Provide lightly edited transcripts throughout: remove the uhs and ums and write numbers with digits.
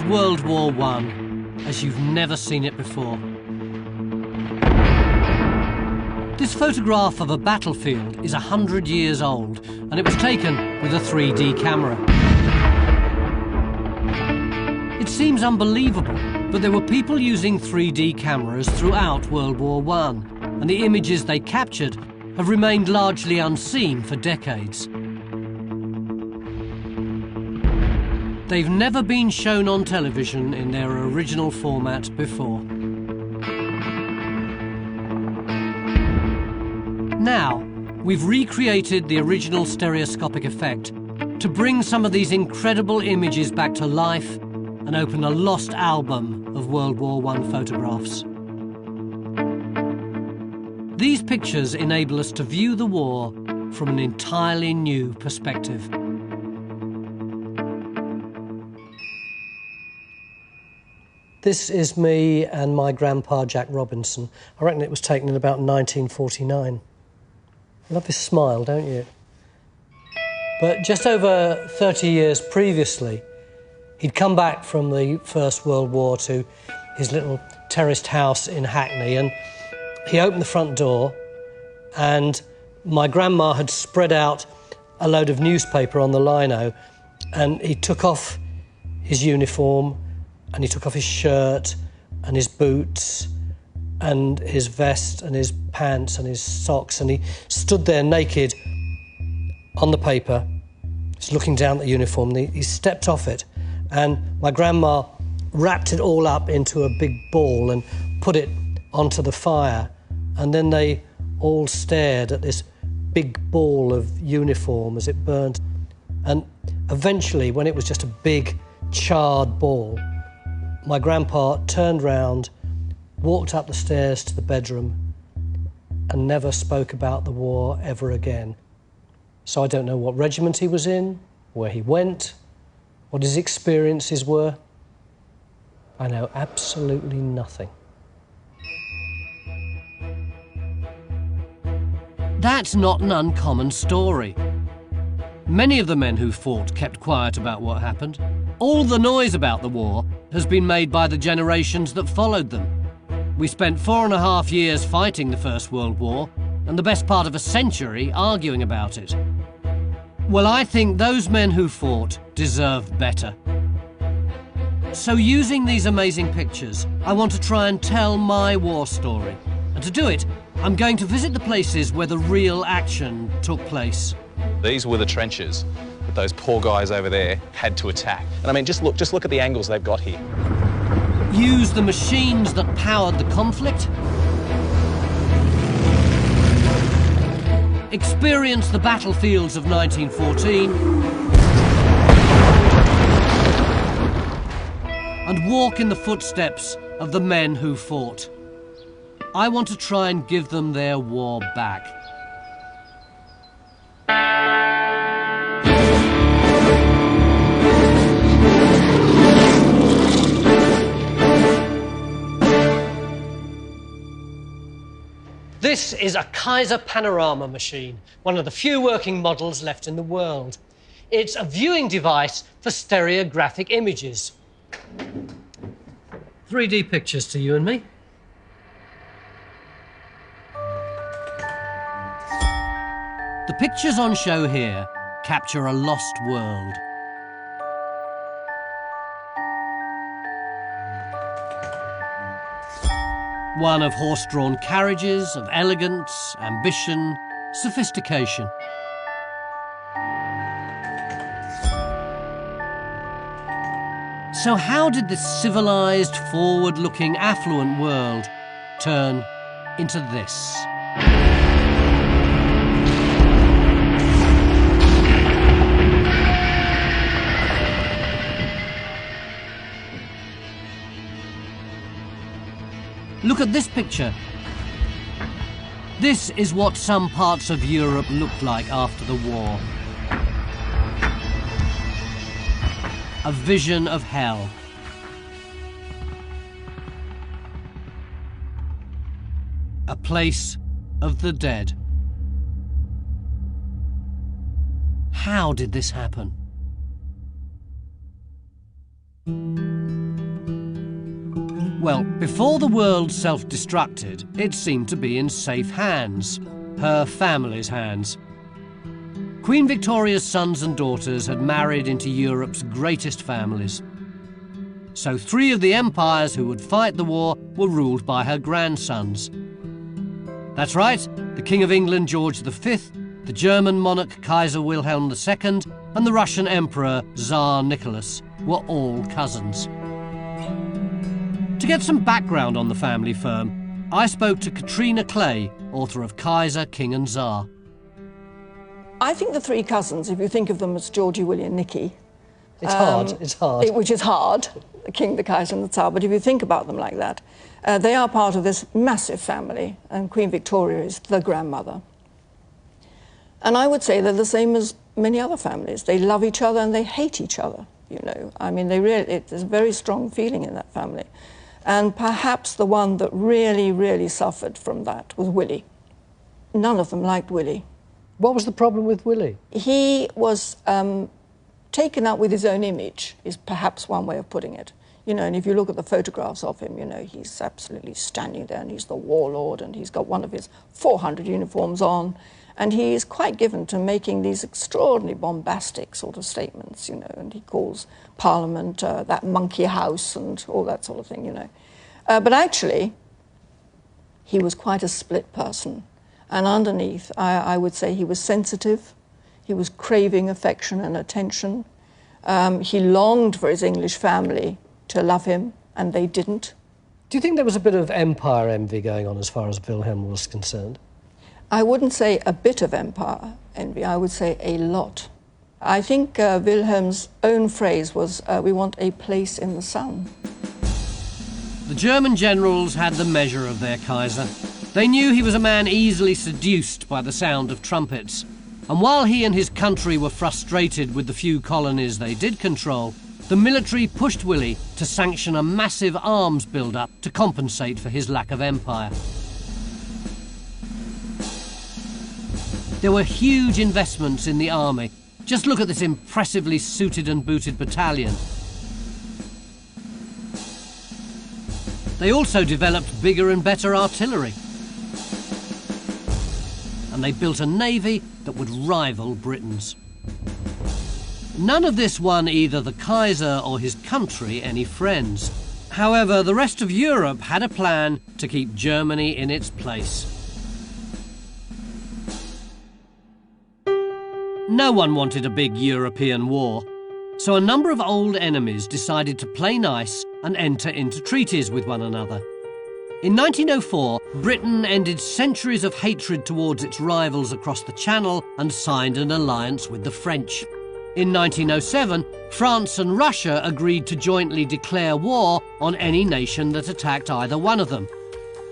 World War I as you've never seen it before. This photograph of a battlefield is 100 years old, and it was taken with a 3D camera. It seems unbelievable, but there were people using 3D cameras throughout World War I, and the images they captured have remained largely unseen for decades. They've never been shown on television in their original format before. Now, we've recreated the original stereoscopic effect to bring some of these incredible images back to life and open a lost album of World War I photographs. These pictures enable us to view the war from an entirely new perspective. This is me and my grandpa, Jack Robinson. I reckon it was taken in about 1949. I love his smile, don't you? But just over 30 years previously, he'd come back from the First World War to his little terraced house in Hackney, and he opened the front door, and my grandma had spread out a load of newspaper on the lino, and he took off his uniform, and he took off his shirt and his boots and his vest and his pants and his socks, and he stood there naked on the paper, just looking down at the uniform, and he stepped off it, and my grandma wrapped it all up into a big ball and put it onto the fire, and then they all stared at this big ball of uniform as it burned. And eventually, when it was just a big charred ball, my grandpa turned round, walked up the stairs to the bedroom, and never spoke about the war ever again. So I don't know what regiment he was in, where he went, what his experiences were. I know absolutely nothing. That's not an uncommon story. Many of the men who fought kept quiet about what happened. All the noise about the war has been made by the generations that followed them. We spent 4.5 years fighting the First World War, and the best part of a century arguing about it. Well, I think those men who fought deserved better. So using these amazing pictures, I want to try and tell my war story. And to do it, I'm going to visit the places where the real action took place. These were the trenches that those poor guys over there had to attack. And I mean, just look at the angles they've got here. Use the machines that powered the conflict. Experience the battlefields of 1914. And walk in the footsteps of the men who fought. I want to try and give them their war back. This is a Kaiser panorama machine, one of the few working models left in the world. It's a viewing device for stereographic images. 3D pictures to you and me. The pictures on show here capture a lost world. One of horse-drawn carriages, of elegance, ambition, sophistication. So how did this civilized, forward-looking, affluent world turn into this? Look at this picture. This is what some parts of Europe looked like after the war. A vision of hell. A place of the dead. How did this happen? Well, before the world self-destructed, it seemed to be in safe hands, her family's hands. Queen Victoria's sons and daughters had married into Europe's greatest families. So 3 of the empires who would fight the war were ruled by her grandsons. That's right, the King of England George V, the German monarch Kaiser Wilhelm II, and the Russian Emperor Tsar Nicholas were all cousins. To get some background on the family firm, I spoke to Katrina Clay, author of Kaiser, King and Tsar. I think the 3 cousins, if you think of them as Georgie, William, Nicky... It's hard. Which is hard, the King, the Kaiser and the Tsar, but if you think about them like that, they are part of this massive family, and Queen Victoria is the grandmother. And I would say they're the same as many other families. They love each other and they hate each other, you know. I mean, there's a very strong feeling in that family. And perhaps the one that really, really suffered from that was Willie. None of them liked Willie. What was the problem with Willie? He was taken up with his own image, is perhaps one way of putting it. You know, and if you look at the photographs of him, you know, he's absolutely standing there and he's the warlord and he's got one of his 400 uniforms on. And he is quite given to making these extraordinarily bombastic sort of statements, you know, and he calls Parliament that monkey house and all that sort of thing, you know. But actually, he was quite a split person. And underneath, I would say he was sensitive. He was craving affection and attention. He longed for his English family to love him, and they didn't. Do you think there was a bit of empire envy going on as far as Wilhelm was concerned? I wouldn't say a bit of empire envy, I would say a lot. I think Wilhelm's own phrase was, we want a place in the sun. The German generals had the measure of their Kaiser. They knew he was a man easily seduced by the sound of trumpets. And while he and his country were frustrated with the few colonies they did control, the military pushed Willie to sanction a massive arms build-up to compensate for his lack of empire. There were huge investments in the army. Just look at this impressively suited and booted battalion. They also developed bigger and better artillery. And they built a navy that would rival Britain's. None of this won either the Kaiser or his country any friends. However, the rest of Europe had a plan to keep Germany in its place. No one wanted a big European war, so a number of old enemies decided to play nice and enter into treaties with one another. In 1904, Britain ended centuries of hatred towards its rivals across the Channel and signed an alliance with the French. In 1907, France and Russia agreed to jointly declare war on any nation that attacked either one of them.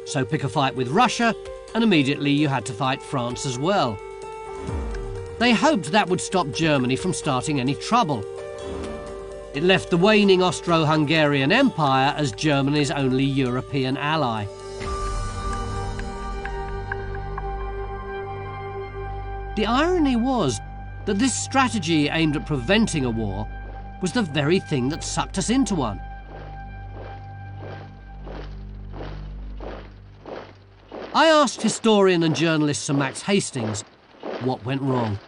So pick a fight with Russia, and immediately you had to fight France as well. They hoped that would stop Germany from starting any trouble. It left the waning Austro-Hungarian Empire as Germany's only European ally. The irony was that this strategy aimed at preventing a war was the very thing that sucked us into one. I asked historian and journalist Sir Max Hastings what went wrong.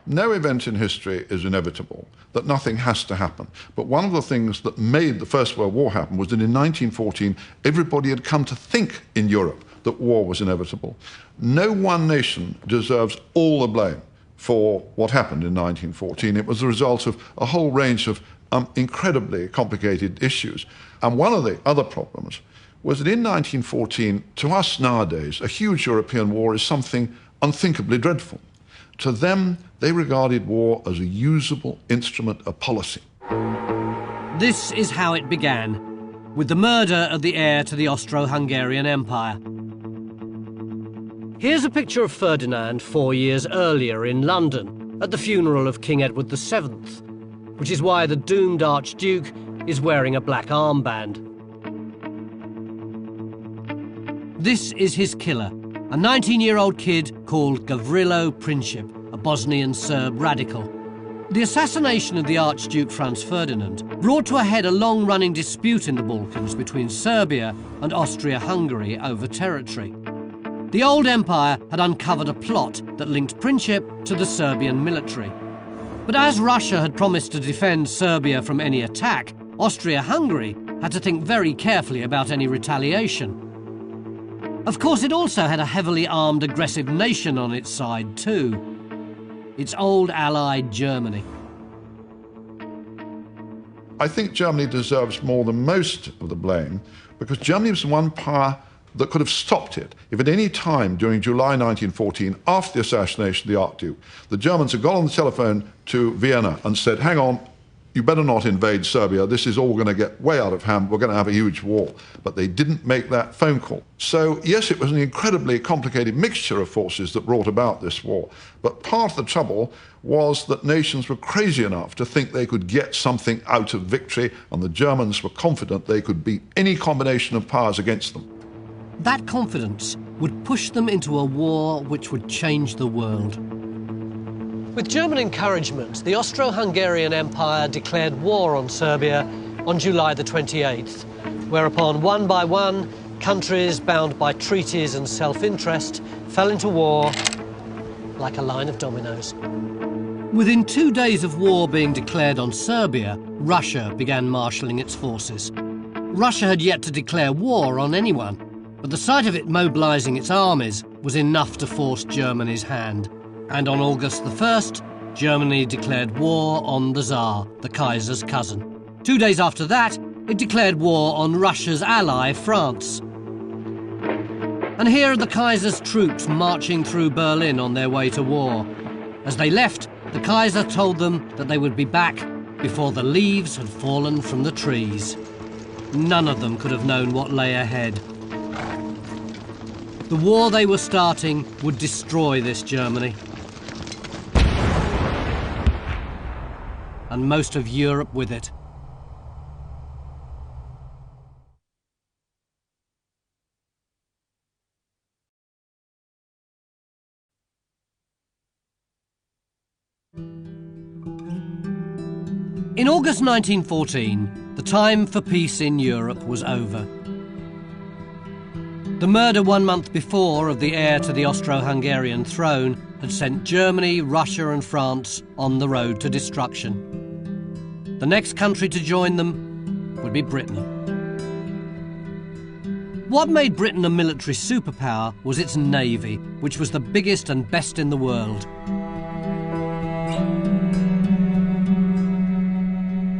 No event in history is inevitable, that nothing has to happen. But one of the things that made the First World War happen was that in 1914, everybody had come to think in Europe that war was inevitable. No one nation deserves all the blame for what happened in 1914. It was the result of a whole range of incredibly complicated issues. And one of the other problems was that in 1914, to us nowadays, a huge European war is something unthinkably dreadful. To them, they regarded war as a usable instrument of policy. This is how it began, with the murder of the heir to the Austro-Hungarian Empire. Here's a picture of Ferdinand 4 years earlier in London, at the funeral of King Edward VII, which is why the doomed Archduke is wearing a black armband. This is his killer, a 19-year-old kid called Gavrilo Princip, a Bosnian Serb radical. The assassination of the Archduke Franz Ferdinand brought to a head a long-running dispute in the Balkans between Serbia and Austria-Hungary over territory. The old empire had uncovered a plot that linked Princip to the Serbian military. But as Russia had promised to defend Serbia from any attack, Austria-Hungary had to think very carefully about any retaliation. Of course, it also had a heavily armed, aggressive nation on its side too. Its old ally, Germany. I think Germany deserves more than most of the blame because Germany was the one power that could have stopped it. If at any time during July 1914, after the assassination of the Archduke, the Germans had got on the telephone to Vienna and said, hang on, you better not invade Serbia, this is all going to get way out of hand, we're going to have a huge war. But they didn't make that phone call. So yes, it was an incredibly complicated mixture of forces that brought about this war. But part of the trouble was that nations were crazy enough to think they could get something out of victory, and the Germans were confident they could beat any combination of powers against them. That confidence would push them into a war which would change the world. With German encouragement, the Austro-Hungarian Empire declared war on Serbia on July the 28th, whereupon one by one, countries bound by treaties and self-interest fell into war like a line of dominoes. Within 2 days of war being declared on Serbia, Russia began marshalling its forces. Russia had yet to declare war on anyone, but the sight of it mobilizing its armies was enough to force Germany's hand. And on August the 1st, Germany declared war on the Tsar, the Kaiser's cousin. 2 days after that, it declared war on Russia's ally, France. And here are the Kaiser's troops marching through Berlin on their way to war. As they left, the Kaiser told them that they would be back before the leaves had fallen from the trees. None of them could have known what lay ahead. The war they were starting would destroy this Germany. And most of Europe with it. In August 1914, the time for peace in Europe was over. The murder 1 month before of the heir to the Austro-Hungarian throne had sent Germany, Russia and France on the road to destruction. The next country to join them would be Britain. What made Britain a military superpower was its navy, which was the biggest and best in the world.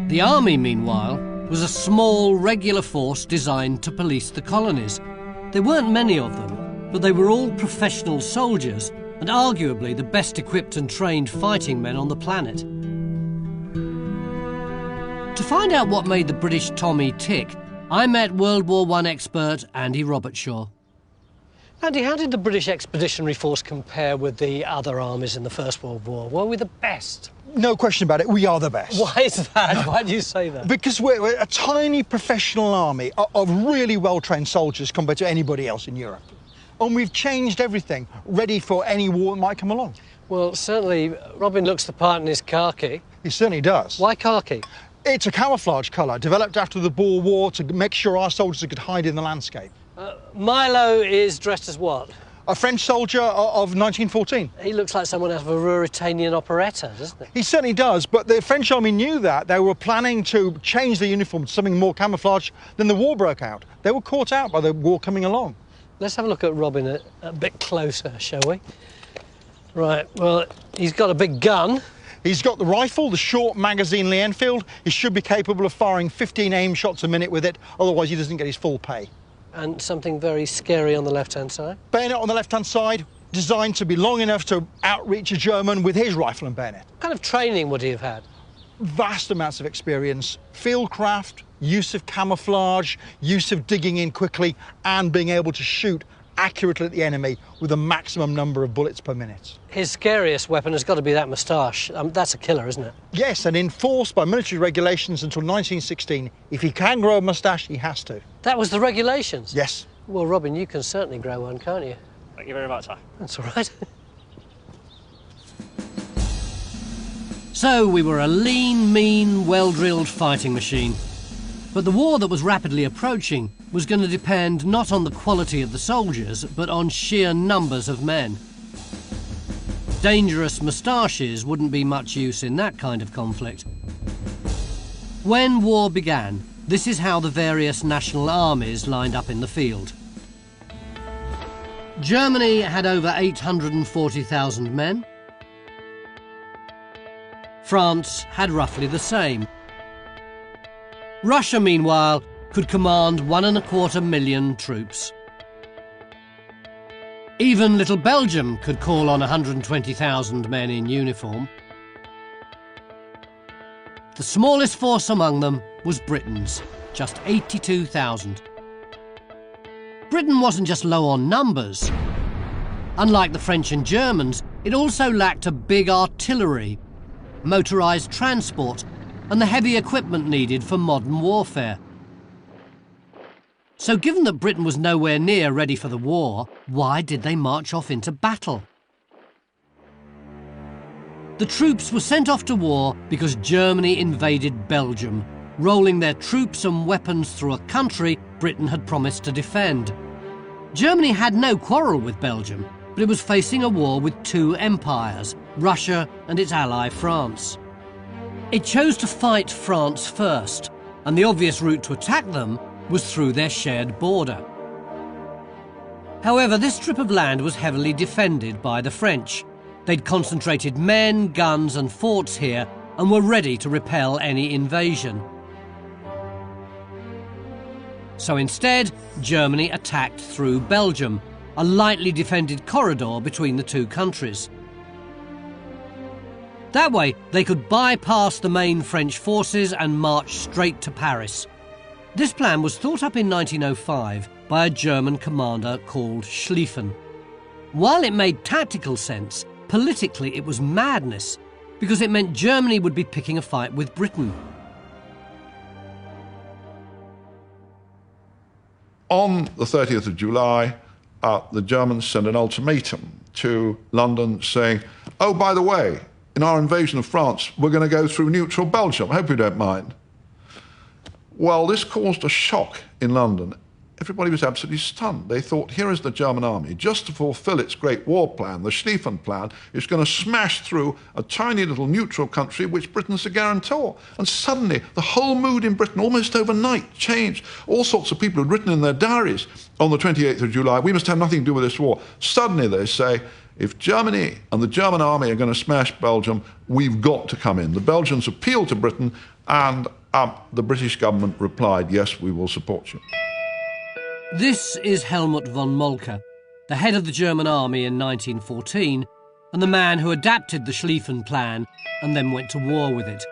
The army, meanwhile, was a small, regular force designed to police the colonies. There weren't many of them, but they were all professional soldiers and arguably the best equipped and trained fighting men on the planet. To find out what made the British Tommy tick, I met World War I expert Andy Robertshaw. Andy, how did the British Expeditionary Force compare with the other armies in the First World War? Were we the best? No question about it, we are the best. Why is that? Why do you say that? Because we're a tiny professional army of really well-trained soldiers compared to anybody else in Europe. And we've changed everything, ready for any war that might come along. Well, certainly, Robin looks the part in his khaki. He certainly does. Why khaki? It's a camouflage colour, developed after the Boer War to make sure our soldiers could hide in the landscape. Milo is dressed as what? A French soldier of 1914. He looks like someone out of a Ruritanian operetta, doesn't he? He certainly does, but the French army knew that. They were planning to change the uniform to something more camouflage. Then the war broke out. They were caught out by the war coming along. Let's have a look at Robin a bit closer, shall we? Right, well, he's got a big gun. He's got the rifle, the short magazine Lee Enfield. He should be capable of firing 15 aim shots a minute with it, otherwise he doesn't get his full pay. And something very scary on the left-hand side. Bayonet on the left-hand side, designed to be long enough to outreach a German with his rifle and bayonet. What kind of training would he have had? Vast amounts of experience, fieldcraft, use of camouflage, use of digging in quickly, and being able to shoot accurately at the enemy with a maximum number of bullets per minute. His scariest weapon has got to be that moustache. That's a killer, isn't it? Yes, and enforced by military regulations until 1916. If he can grow a moustache, he has to. That was the regulations? Yes. Well, Robin, you can certainly grow one, can't you? Thank you very much, sir. That's all right. So we were a lean, mean, well-drilled fighting machine. But the war that was rapidly approaching was going to depend not on the quality of the soldiers, but on sheer numbers of men. Dangerous moustaches wouldn't be much use in that kind of conflict. When war began, this is how the various national armies lined up in the field. Germany had over 840,000 men. France had roughly the same. Russia, meanwhile, could command 1.25 million troops. Even little Belgium could call on 120,000 men in uniform. The smallest force among them was Britain's, just 82,000. Britain wasn't just low on numbers. Unlike the French and Germans, it also lacked a big artillery, motorised transport, and the heavy equipment needed for modern warfare. So given that Britain was nowhere near ready for the war, why did they march off into battle? The troops were sent off to war because Germany invaded Belgium, rolling their troops and weapons through a country Britain had promised to defend. Germany had no quarrel with Belgium, but it was facing a war with two empires, Russia and its ally France. It chose to fight France first, and the obvious route to attack them was through their shared border. However, this strip of land was heavily defended by the French. They'd concentrated men, guns and forts here and were ready to repel any invasion. So instead, Germany attacked through Belgium, a lightly defended corridor between the two countries. That way, they could bypass the main French forces and march straight to Paris. This plan was thought up in 1905 by a German commander called Schlieffen. While it made tactical sense, politically it was madness, because it meant Germany would be picking a fight with Britain. On the 30th of July, the Germans sent an ultimatum to London saying, oh, by the way, in our invasion of France, we're going to go through neutral Belgium. I hope you don't mind. Well, this caused a shock in London. Everybody was absolutely stunned. They thought, here is the German army, just to fulfill its great war plan, the Schlieffen plan, it's going to smash through a tiny little neutral country which Britain's a guarantor. And suddenly, the whole mood in Britain, almost overnight, changed. All sorts of people had written in their diaries on the 28th of July, we must have nothing to do with this war. Suddenly they say, if Germany and the German army are going to smash Belgium, we've got to come in. The Belgians appealed to Britain, and the British government replied, yes, we will support you. This is Helmut von Moltke, the head of the German army in 1914, and the man who adapted the Schlieffen plan and then went to war with it.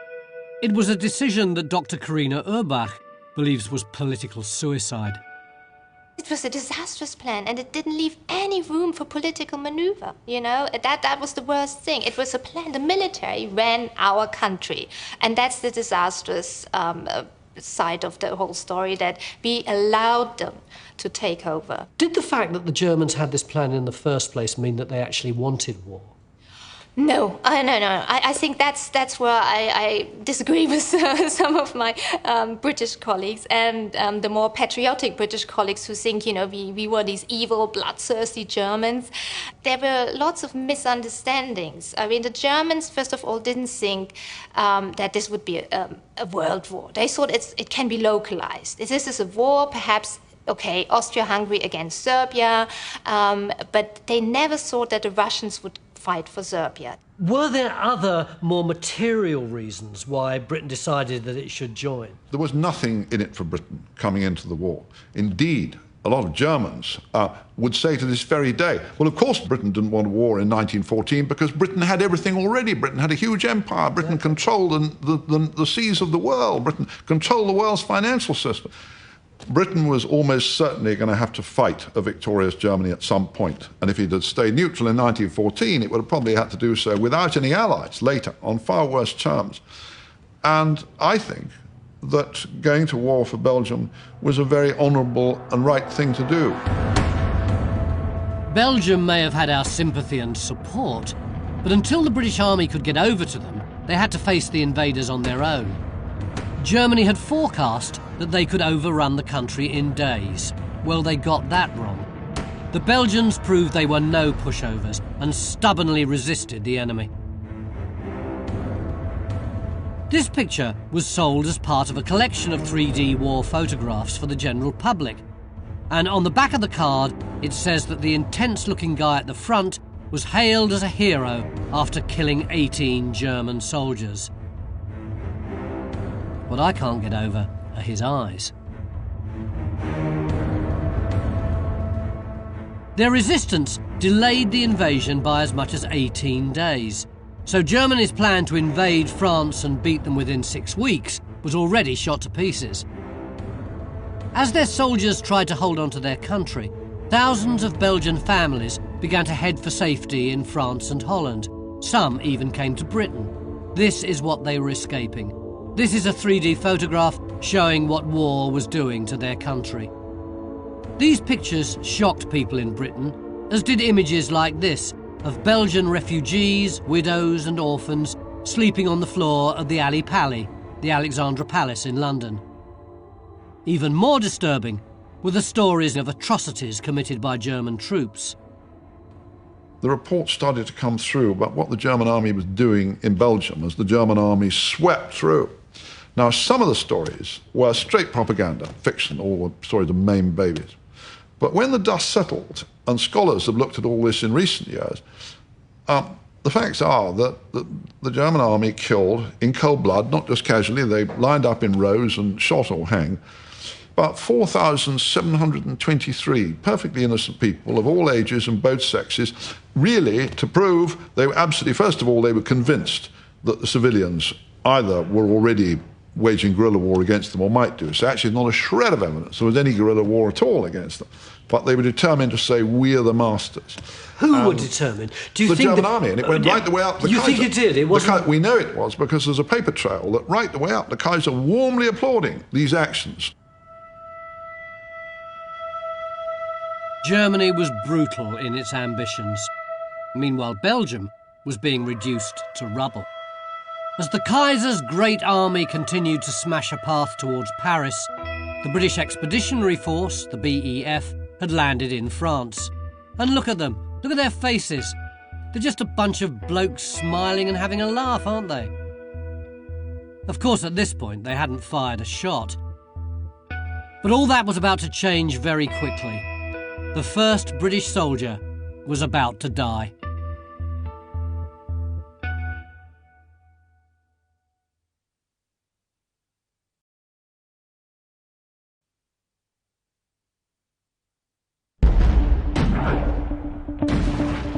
It was a decision that Dr. Karina Urbach believes was political suicide. It was a disastrous plan, and it didn't leave any room for political maneuver, you know? That was the worst thing. It was a plan. The military ran our country, and that's the disastrous side of the whole story, that we allowed them to take over. Did the fact that the Germans had this plan in the first place mean that they actually wanted war? No, no. I think that's where I disagree with some of my British colleagues and the more patriotic British colleagues who think, you know, we were these evil, bloodthirsty Germans. There were lots of misunderstandings. I mean, the Germans, first of all, didn't think that this would be a world war. They thought it can be localized. This is a war, perhaps, okay, Austria-Hungary against Serbia, but they never thought that the Russians would fight for Serbia. Were there other, more material reasons why Britain decided that it should join? There was nothing in it for Britain coming into the war. Indeed, a lot of Germans would say to this very day, well, of course Britain didn't want a war in 1914 because Britain had everything already. Britain had a huge empire. Britain controlled the seas of the world. Britain controlled the world's financial system. Britain was almost certainly going to have to fight a victorious Germany at some point. And if it had stayed neutral in 1914, it would have probably had to do so without any allies later, on far worse terms. And I think that going to war for Belgium was a very honourable and right thing to do. Belgium may have had our sympathy and support, but until the British Army could get over to them, they had to face the invaders on their own. Germany had forecast that they could overrun the country in days. Well, they got that wrong. The Belgians proved they were no pushovers and stubbornly resisted the enemy. This picture was sold as part of a collection of 3D war photographs for the general public. And on the back of the card, it says that the intense-looking guy at the front was hailed as a hero after killing 18 German soldiers. What I can't get over are his eyes. Their resistance delayed the invasion by as much as 18 days. So Germany's plan to invade France and beat them within 6 weeks was already shot to pieces. As their soldiers tried to hold on to their country, thousands of Belgian families began to head for safety in France and Holland. Some even came to Britain. This is what they were escaping. This is a 3D photograph showing what war was doing to their country. These pictures shocked people in Britain, as did images like this of Belgian refugees, widows and orphans sleeping on the floor of the Ali Pali, the Alexandra Palace in London. Even more disturbing were the stories of atrocities committed by German troops. The reports started to come through about what the German army was doing in Belgium as the German army swept through. Now, some of the stories were straight propaganda, fiction, all the stories of maimed babies. But when the dust settled, and scholars have looked at all this in recent years, the facts are that the German army killed in cold blood, not just casually, they lined up in rows and shot or hanged, about 4,723 perfectly innocent people of all ages and both sexes, really to prove they were absolutely, first of all, they were convinced that the civilians either were already waging guerrilla war against them or might do. So actually not a shred of evidence there was any guerrilla war at all against them. But they were determined to say, we're the masters. Who were determined? Do you the think German army, and it went right the way up. You think it did? It wasn't... We know it was because there's a paper trail that right the way up, the Kaiser warmly applauding these actions. Germany was brutal in its ambitions. Meanwhile, Belgium was being reduced to rubble. As the Kaiser's great army continued to smash a path towards Paris, the British Expeditionary Force, the BEF, had landed in France. And look at them. Look at their faces. They're just a bunch of blokes smiling and having a laugh, aren't they? Of course, at this point, they hadn't fired a shot. But all that was about to change very quickly. The first British soldier was about to die.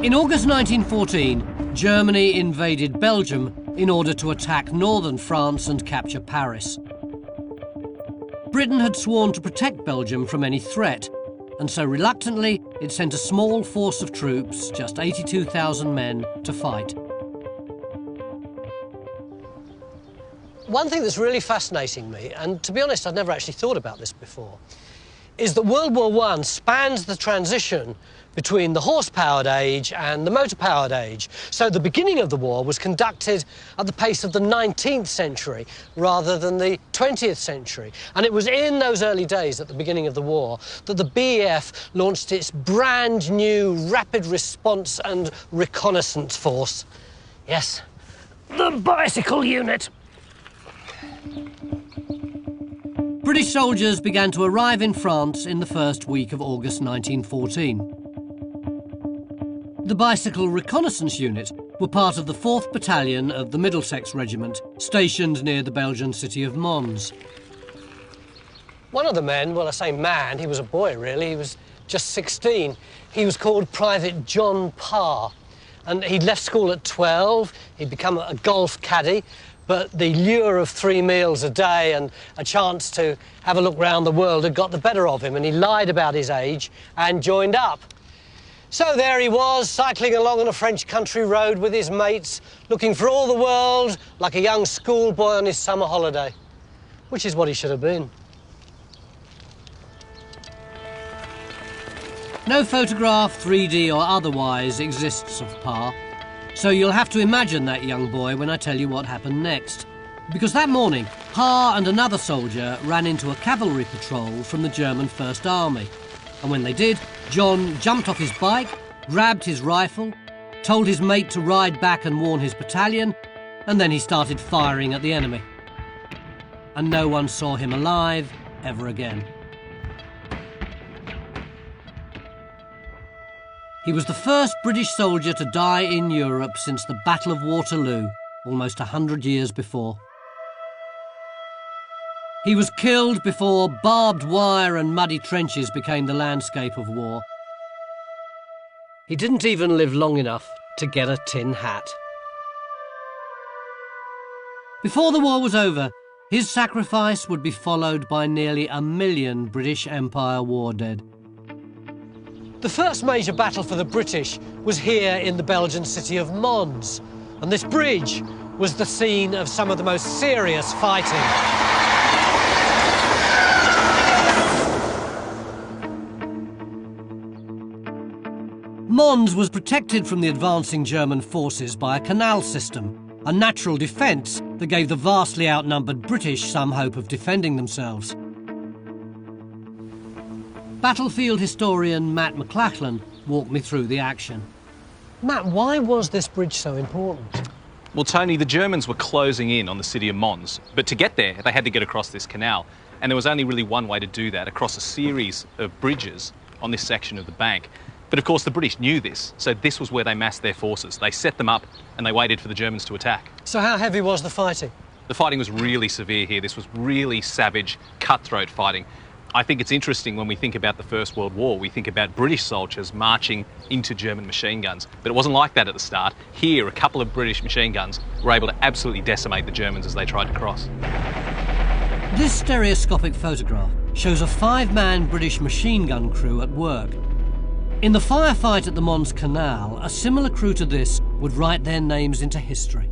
In August 1914, Germany invaded Belgium in order to attack northern France and capture Paris. Britain had sworn to protect Belgium from any threat, and so reluctantly it sent a small force of troops, just 82,000 men, to fight. One thing that's really fascinating me, and to be honest I'd never actually thought about this before, is that World War I spans the transition between the horse-powered age and the motor-powered age. So the beginning of the war was conducted at the pace of the 19th century rather than the 20th century. And it was in those early days, at the beginning of the war, that the BEF launched its brand new rapid response and reconnaissance force. Yes, the bicycle unit. British soldiers began to arrive in France in the first week of August 1914. The Bicycle Reconnaissance Unit were part of the 4th Battalion of the Middlesex Regiment, stationed near the Belgian city of Mons. One of the men, well, I say man, he was a boy really, he was just 16. He was called Private John Parr, and he'd left school at 12, he'd become a golf caddy, but the lure of 3 meals a day and a chance to have a look round the world had got the better of him, and he lied about his age and joined up. So there he was, cycling along on a French country road with his mates, looking for all the world like a young schoolboy on his summer holiday, which is what he should have been. No photograph, 3D or otherwise, exists of Parr, So you'll have to imagine that young boy when I tell you what happened next. Because that morning, Ha and another soldier ran into a cavalry patrol from the German First Army. And when they did, John jumped off his bike, grabbed his rifle, told his mate to ride back and warn his battalion, and then he started firing at the enemy. And no one saw him alive ever again. He was the first British soldier to die in Europe since the Battle of Waterloo, almost 100 years before. He was killed before barbed wire and muddy trenches became the landscape of war. He didn't even live long enough to get a tin hat. Before the war was over, his sacrifice would be followed by nearly 1 million British Empire war dead. The first major battle for the British was here in the Belgian city of Mons, and this bridge was the scene of some of the most serious fighting. Mons was protected from the advancing German forces by a canal system, a natural defence that gave the vastly outnumbered British some hope of defending themselves. Battlefield historian Matt McLachlan walked me through the action. Matt, why was this bridge so important? Well, Tony, the Germans were closing in on the city of Mons, but to get there, they had to get across this canal. And there was only really one way to do that, across a series of bridges on this section of the bank. But of course, the British knew this, so this was where they massed their forces. They set them up and they waited for the Germans to attack. So how heavy was the fighting? The fighting was really severe here. This was really savage, cutthroat fighting. I think it's interesting when we think about the First World War, we think about British soldiers marching into German machine guns. But it wasn't like that at the start. Here, a couple of British machine guns were able to absolutely decimate the Germans as they tried to cross. This stereoscopic photograph shows a 5-man British machine gun crew at work. In the firefight at the Mons Canal, a similar crew to this would write their names into history.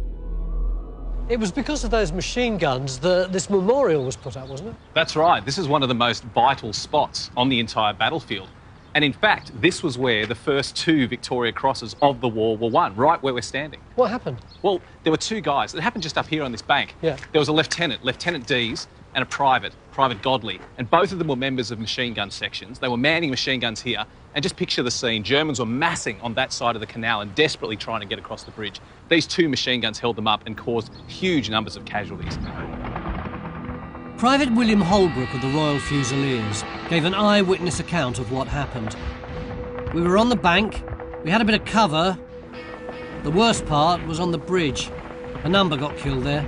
It was because of those machine guns that this memorial was put up, wasn't it? That's right. This is one of the most vital spots on the entire battlefield. And in fact, this was where the first 2 Victoria Crosses of the war were won, right where we're standing. What happened? Well, there were 2 guys. It happened just up here on this bank. Yeah. There was a lieutenant, Lieutenant Dees, and a private, Private Godley. And both of them were members of machine gun sections. They were manning machine guns here. And just picture the scene. Germans were massing on that side of the canal and desperately trying to get across the bridge. These 2 machine guns held them up and caused huge numbers of casualties. Private William Holbrook of the Royal Fusiliers gave an eyewitness account of what happened. We were on the bank, we had a bit of cover. The worst part was on the bridge. A number got killed there.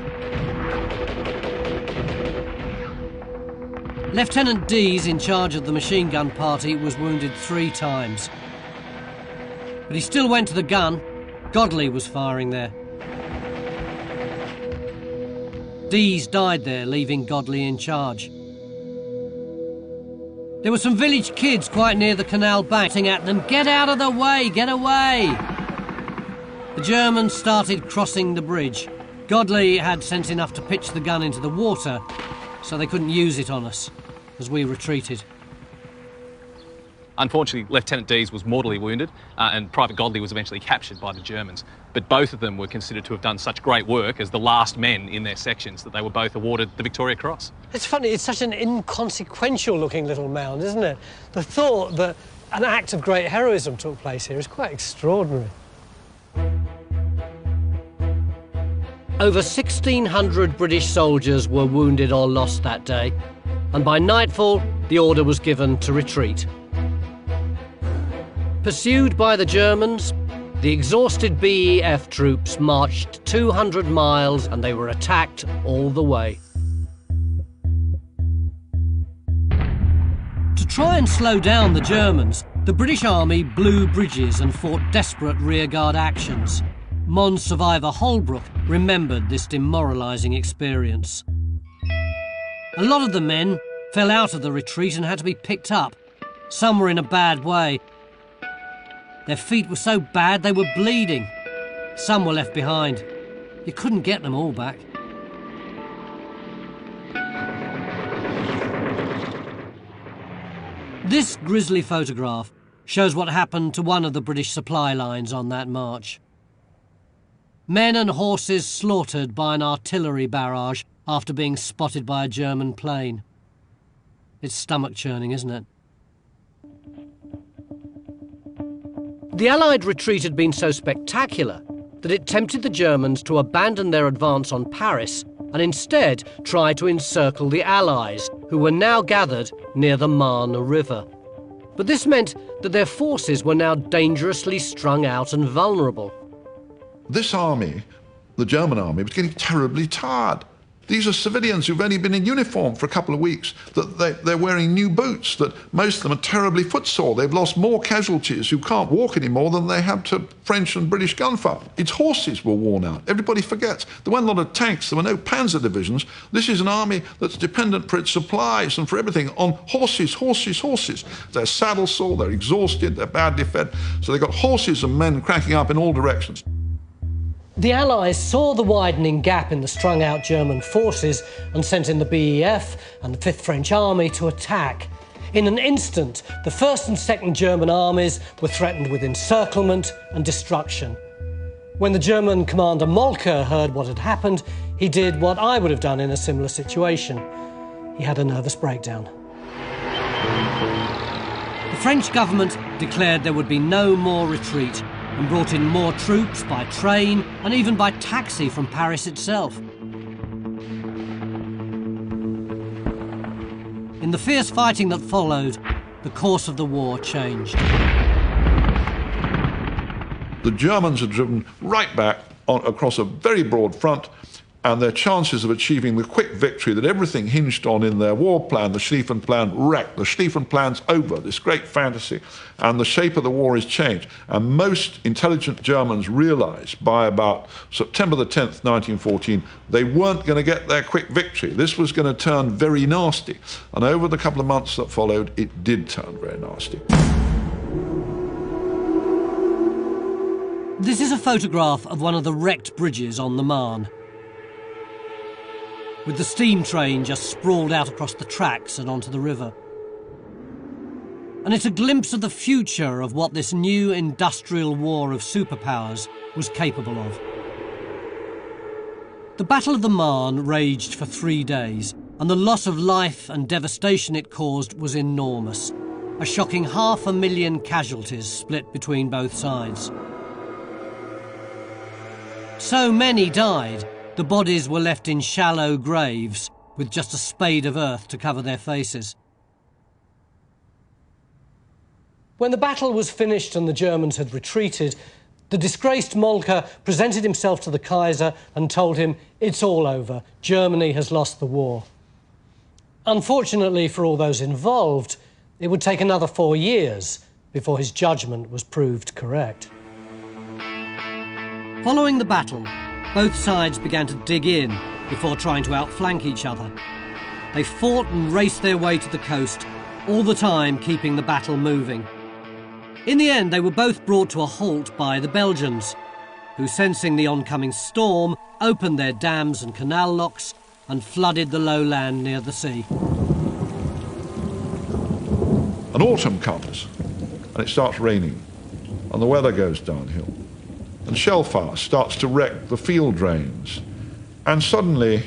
Lieutenant Dees, in charge of the machine gun party, was wounded 3 times. But he still went to the gun. Godley was firing there. Dees died there, leaving Godley in charge. There were some village kids quite near the canal bank shouting at them, "Get out of the way, get away!" The Germans started crossing the bridge. Godley had sense enough to pitch the gun into the water, so they couldn't use it on us as we retreated. Unfortunately, Lieutenant Dees was mortally wounded and Private Godley was eventually captured by the Germans. But both of them were considered to have done such great work as the last men in their sections that they were both awarded the Victoria Cross. It's funny, it's such an inconsequential looking little mound, isn't it? The thought that an act of great heroism took place here is quite extraordinary. Over 1,600 British soldiers were wounded or lost that day, and by nightfall, the order was given to retreat. Pursued by the Germans, the exhausted BEF troops marched 200 miles and they were attacked all the way. To try and slow down the Germans, the British Army blew bridges and fought desperate rearguard actions. Mons survivor Holbrook remembered this demoralising experience. A lot of the men fell out of the retreat and had to be picked up. Some were in a bad way. Their feet were so bad they were bleeding. Some were left behind. You couldn't get them all back. This grisly photograph shows what happened to one of the British supply lines on that march. Men and horses slaughtered by an artillery barrage after being spotted by a German plane. It's stomach-churning, isn't it? The Allied retreat had been so spectacular that it tempted the Germans to abandon their advance on Paris and instead try to encircle the Allies, who were now gathered near the Marne River. But this meant that their forces were now dangerously strung out and vulnerable. This army, the German army, was getting terribly tired. These are civilians who've only been in uniform for a couple of weeks, that they're wearing new boots, that most of them are terribly footsore. They've lost more casualties who can't walk anymore than they had to French and British gunfire. Its horses were worn out. Everybody forgets. There weren't a lot of tanks. There were no panzer divisions. This is an army that's dependent for its supplies and for everything on horses, horses, horses. They're saddle sore, they're exhausted, they're badly fed. So they've got horses and men cracking up in all directions. The Allies saw the widening gap in the strung-out German forces and sent in the BEF and the 5th French Army to attack. In an instant, the 1st and 2nd German armies were threatened with encirclement and destruction. When the German commander Moltke heard what had happened, he did what I would have done in a similar situation. He had a nervous breakdown. The French government declared there would be no more retreat and brought in more troops by train and even by taxi from Paris itself. In the fierce fighting that followed, the course of the war changed. The Germans had driven right back across a very broad front, and their chances of achieving the quick victory that everything hinged on in their war plan, the Schlieffen Plan, wrecked. The Schlieffen Plan's over, this great fantasy, and the shape of the war is changed. And most intelligent Germans realised by about September the 10th, 1914, they weren't going to get their quick victory. This was going to turn very nasty. And over the couple of months that followed, it did turn very nasty. This is a photograph of one of the wrecked bridges on the Marne, with the steam train just sprawled out across the tracks and onto the river. And it's a glimpse of the future of what this new industrial war of superpowers was capable of. The Battle of the Marne raged for 3 days, and the loss of life and devastation it caused was enormous. A shocking 500,000 casualties split between both sides. So many died, the bodies were left in shallow graves with just a spade of earth to cover their faces. When the battle was finished and the Germans had retreated, the disgraced Moltke presented himself to the Kaiser and told him, "It's all over. Germany has lost the war." Unfortunately for all those involved, it would take another 4 years before his judgment was proved correct. Following the battle, both sides began to dig in before trying to outflank each other. They fought and raced their way to the coast, all the time keeping the battle moving. In the end, they were both brought to a halt by the Belgians, who, sensing the oncoming storm, opened their dams and canal locks and flooded the lowland near the sea. And autumn comes, and it starts raining, and the weather goes downhill. And shellfire starts to wreck the field drains. And suddenly,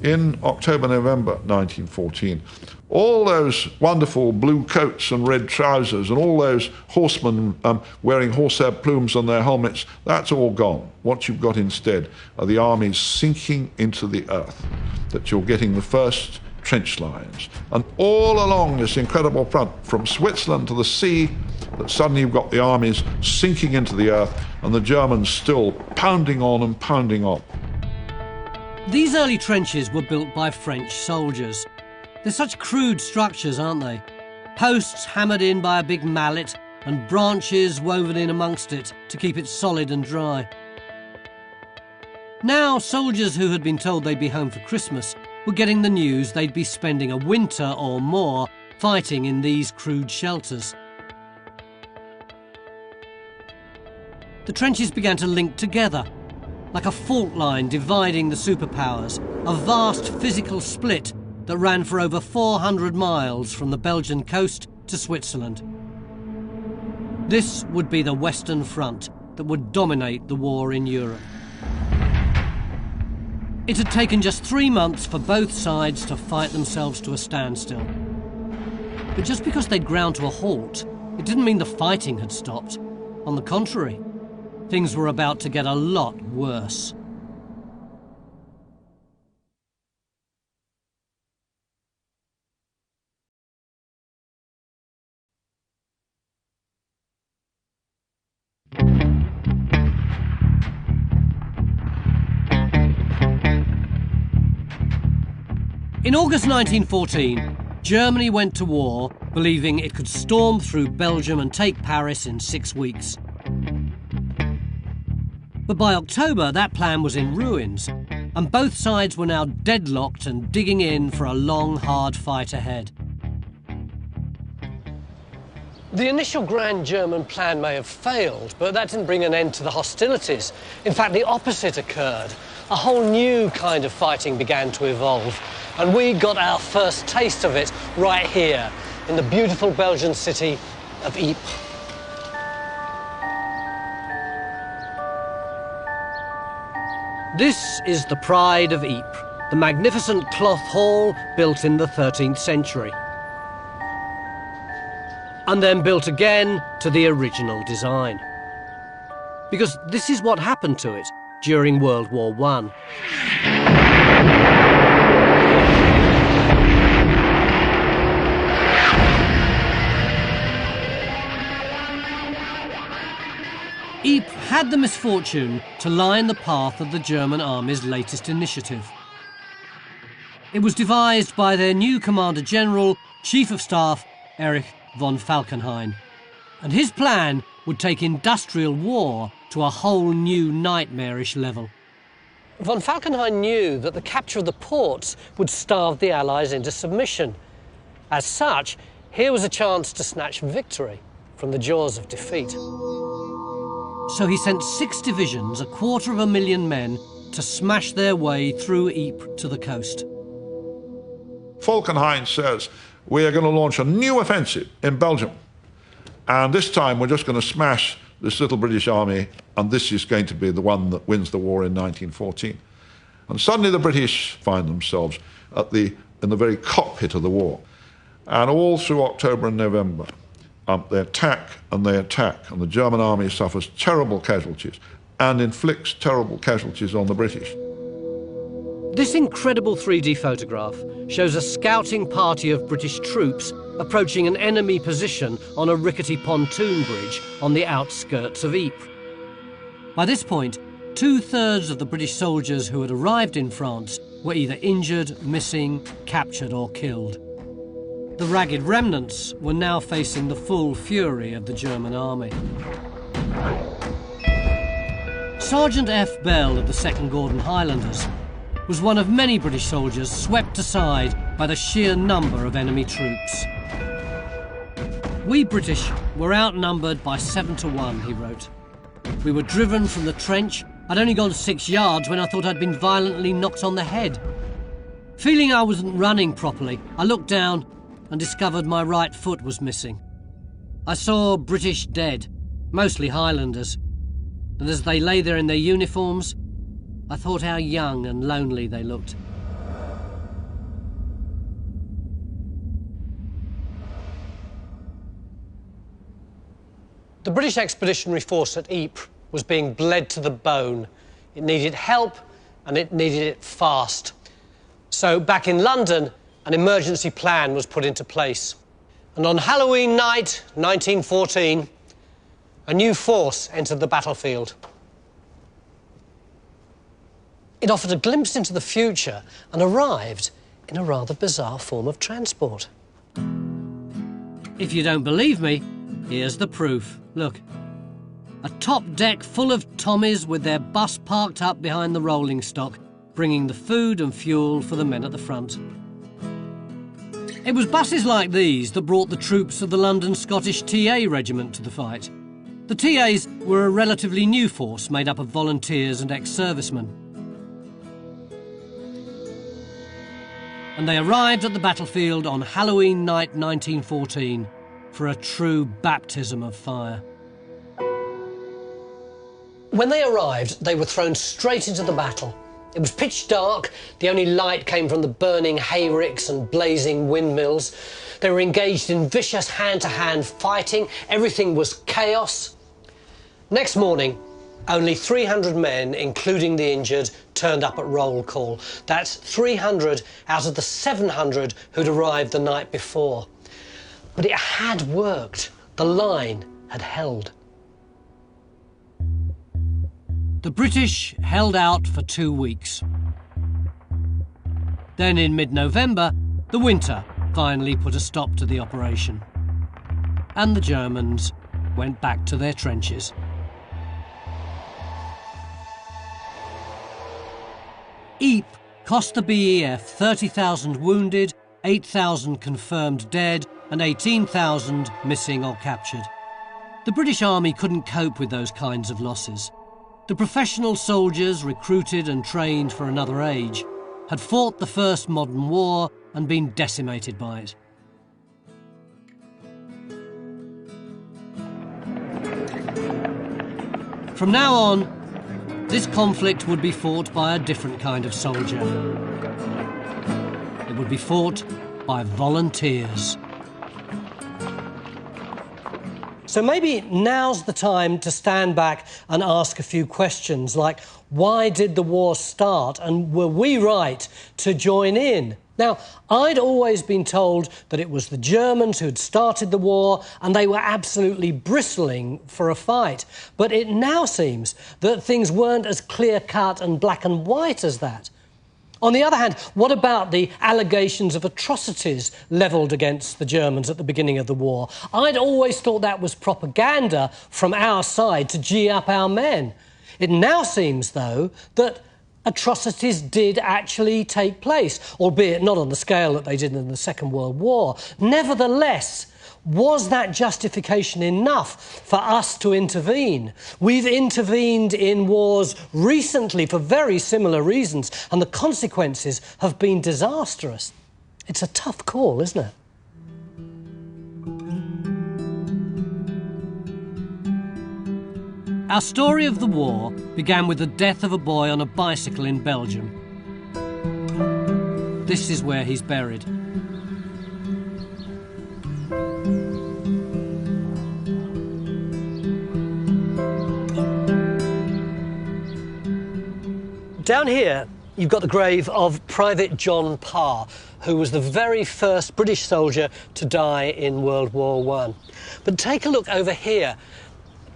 in October, November 1914, all those wonderful blue coats and red trousers and all those horsemen wearing horsehair plumes on their helmets, that's all gone. What you've got instead are the armies sinking into the earth, that you're getting the first trench lines. And all along this incredible front, from Switzerland to the sea, that suddenly you've got the armies sinking into the earth and the Germans still pounding on and pounding on. These early trenches were built by French soldiers. They're such crude structures, aren't they? Posts hammered in by a big mallet and branches woven in amongst it to keep it solid and dry. Now, soldiers who had been told they'd be home for Christmas were getting the news they'd be spending a winter or more fighting in these crude shelters. The trenches began to link together, like a fault line dividing the superpowers, a vast physical split that ran for over 400 miles from the Belgian coast to Switzerland. This would be the Western Front that would dominate the war in Europe. It had taken just 3 months for both sides to fight themselves to a standstill. But just because they'd ground to a halt, it didn't mean the fighting had stopped. On the contrary, things were about to get a lot worse. In August 1914, Germany went to war believing it could storm through Belgium and take Paris in 6 weeks. But by October, that plan was in ruins, and both sides were now deadlocked and digging in for a long, hard fight ahead. The initial grand German plan may have failed, but that didn't bring an end to the hostilities. In fact, the opposite occurred. A whole new kind of fighting began to evolve, and we got our first taste of it right here in the beautiful Belgian city of Ypres. This is the pride of Ypres, the magnificent cloth hall built in the 13th century. And then built again to the original design. Because this is what happened to it during World War I. Ypres had the misfortune to lie in the path of the German army's latest initiative. It was devised by their new Commander-General, Chief of Staff, Erich von Falkenhayn, and his plan would take industrial war to a whole new nightmarish level. Von Falkenhayn knew that the capture of the ports would starve the Allies into submission. As such, here was a chance to snatch victory from the jaws of defeat. So he sent 6 divisions, 250,000 men, to smash their way through Ypres to the coast. Falkenhayn says, we are going to launch a new offensive in Belgium. And this time we're just going to smash this little British army, and this is going to be the one that wins the war in 1914. And suddenly the British find themselves in the very cockpit of the war. And all through October and November, they attack, and the German army suffers terrible casualties and inflicts terrible casualties on the British. This incredible 3D photograph shows a scouting party of British troops approaching an enemy position on a rickety pontoon bridge on the outskirts of Ypres. By this point, 2/3 of the British soldiers who had arrived in France were either injured, missing, captured or killed. The ragged remnants were now facing the full fury of the German army. Sergeant F. Bell of the 2nd Gordon Highlanders was one of many British soldiers swept aside by the sheer number of enemy troops. We British were outnumbered by 7-1, he wrote. We were driven from the trench. I'd only gone 6 yards when I thought I'd been violently knocked on the head. Feeling I wasn't running properly, I looked down and discovered my right foot was missing. I saw British dead, mostly Highlanders, and as they lay there in their uniforms, I thought how young and lonely they looked. The British Expeditionary Force at Ypres was being bled to the bone. It needed help, and it needed it fast. So back in London, an emergency plan was put into place. And on Halloween night, 1914, a new force entered the battlefield. It offered a glimpse into the future and arrived in a rather bizarre form of transport. If you don't believe me, here's the proof. Look. A top deck full of Tommies with their bus parked up behind the rolling stock, bringing the food and fuel for the men at the front. It was buses like these that brought the troops of the London Scottish TA Regiment to the fight. The TAs were a relatively new force made up of volunteers and ex-servicemen. And they arrived at the battlefield on Halloween night 1914 for a true baptism of fire. When they arrived, they were thrown straight into the battle. It was pitch dark. The only light came from the burning hayricks and blazing windmills. They were engaged in vicious hand-to-hand fighting. Everything was chaos. Next morning, only 300 men, including the injured, turned up at roll call. That's 300 out of the 700 who'd arrived the night before. But it had worked. The line had held. The British held out for 2 weeks. Then in mid-November, the winter finally put a stop to the operation. And the Germans went back to their trenches. Ypres cost the BEF 30,000 wounded, 8,000 confirmed dead and 18,000 missing or captured. The British Army couldn't cope with those kinds of losses. The professional soldiers, recruited and trained for another age, had fought the first modern war and been decimated by it. From now on, this conflict would be fought by a different kind of soldier. It would be fought by volunteers. So maybe now's the time to stand back and ask a few questions like, why did the war start and were we right to join in? Now, I'd always been told that it was the Germans who'd started the war and they were absolutely bristling for a fight. But it now seems that things weren't as clear-cut and black and white as that. On the other hand, what about the allegations of atrocities levelled against the Germans at the beginning of the war? I'd always thought that was propaganda from our side to gee up our men. It now seems, though, that atrocities did actually take place, albeit not on the scale that they did in the Second World War. Nevertheless, was that justification enough for us to intervene? We've intervened in wars recently for very similar reasons, and the consequences have been disastrous. It's a tough call, isn't it? Our story of the war began with the death of a boy on a bicycle in Belgium. This is where he's buried. Down here, you've got the grave of Private John Parr, who was the very first British soldier to die in World War I. But take a look over here.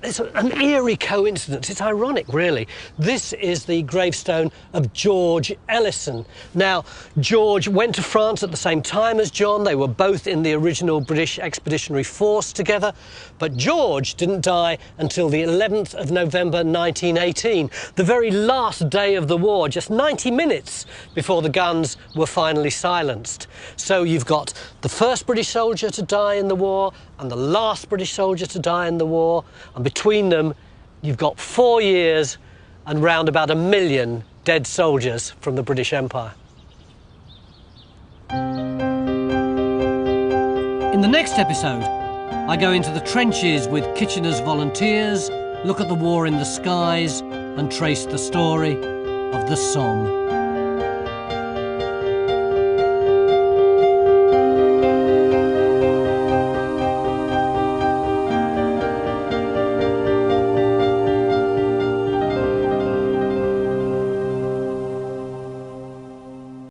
It's an eerie coincidence. It's ironic, really. This is the gravestone of George Ellison. Now, George went to France at the same time as John. They were both in the original British Expeditionary Force together. But George didn't die until the 11th of November 1918, the very last day of the war, just 90 minutes before the guns were finally silenced. So you've got the first British soldier to die in the war and the last British soldier to die in the war, and between them you've got 4 years and round about 1 million dead soldiers from the British Empire. In the next episode, I go into the trenches with Kitchener's volunteers, look at the war in the skies and trace the story of the Somme.